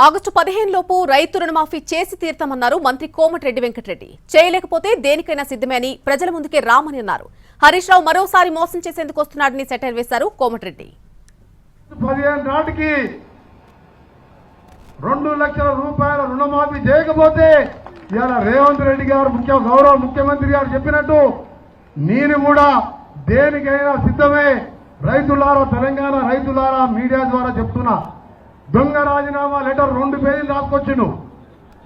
August 15 లోపు రైతు రుణమాఫీ చేసి తీర్తామన్నారు మంత్రి కోమటిరెడ్డి వెంకటరెడ్డి. చేయలేకపోతే దేనికైనా సిద్ధమే అని ప్రజల ముందుకే రామని అన్నారు. హరీష్ రావు మరోసారి మోసం చేసేందుకు వస్తున్నాడని సెటైర్ వేశారు కోమటిరెడ్డి. 15 నాటికి 2 లక్షల రూపాయల రుణమాఫీ చేయకపోతే ఇవాళ రేవంత్ రెడ్డి గారు గౌరవ ముఖ్యమంత్రి గారు చెప్పినట్టు నేను కూడా దేనికైనా సిద్ధమే. రైతులారా, తెలంగాణ రైతులారా, మీడియా ద్వారా చెప్తున్నా, దొంగ రాజీనామా లెటర్ 2 పేజీలు రాసుకొచ్చిండు.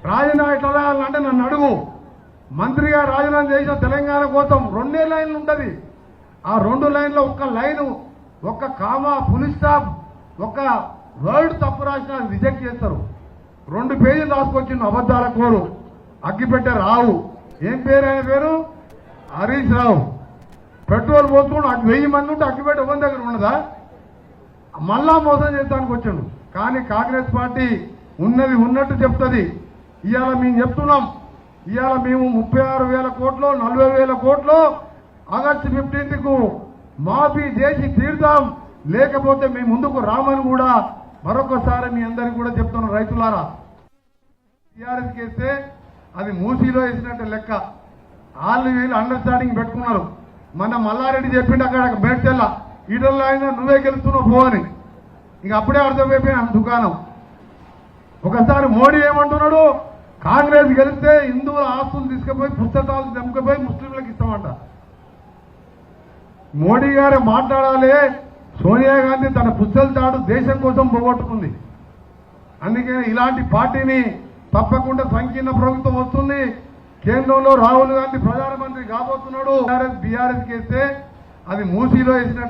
రాజీనామా ఎట్లా రాయాలంటే నన్ను అడుగు. మంత్రిగా రాజీనామా చేసిన తెలంగాణ కోసం 2 లైన్లు ఉంటుంది. ఆ 2 లైన్లో ఒక్క లైను, ఒక్క కామా, ఫుల్ స్టాప్, ఒక్క వర్డ్ తప్పు రాసిన రిజెక్ట్ చేస్తారు. 2 పేజీలు రాసుకొచ్చిండు. అబద్ధాల కోరు, అగ్గిపెట్టే రావు. ఏం పేరు ఆయన పేరు? హరీష్ రావు. పెట్రోల్ పోసుకుంటూ 1000 మంది ఉంటే అగ్గిపెట్టే ఎవరి దగ్గర ఉన్నదా? మళ్ళా మోసం చేస్తానికి వచ్చాడు. కానీ కాంగ్రెస్ పార్టీ ఉన్నది ఉన్నట్టు చెప్తుంది. ఇవాళ మేము చెప్తున్నాం, ఇవాళ మేము 36,000 కోట్లు 40,000 కోట్లు ఆగస్టు 15కు మాఫీ చేసి తీరుతాం, లేకపోతే మేము ముందుకు రామని కూడా మరొకసారి మీ అందరికీ కూడా చెప్తున్నాం. రైతులారా, టీఆర్ఎస్ కేస్తే అది మూసీలో వేసినట్టు లెక్క. వాళ్ళు వీళ్ళు అండర్స్టాండింగ్ పెట్టుకున్నారు. మన మల్లారెడ్డి చెప్పిండు అక్కడ బయటకెళ్ళ ఈడల్లో అయినా నువ్వే గెలుస్తున్నావు పో అని. ఇక అప్పుడే అర్థమైపోయిన దుకాణం. ఒకసారి మోడీ ఏమంటున్నాడు, కాంగ్రెస్ గెలిస్తే హిందువుల ఆస్తులు తీసుకుపోయి పుస్తకాలు తెంపుకుపోయి ముస్లింలకు ఇస్తామంట. మోడీ గారే మాట్లాడాలి. సోనియా గాంధీ తన పుస్తలు తాడు దేశం కోసం పోగొట్టుకుంది. అందుకే ఇలాంటి పార్టీని తప్పకుండా సంకీర్ణ ప్రభుత్వం వస్తుంది. కేంద్రంలో రాహుల్ గాంధీ ప్రధానమంత్రి కాబోతున్నాడు. బీఆర్ఎస్ కేస్తే అది మూసీలో వేసినట్టు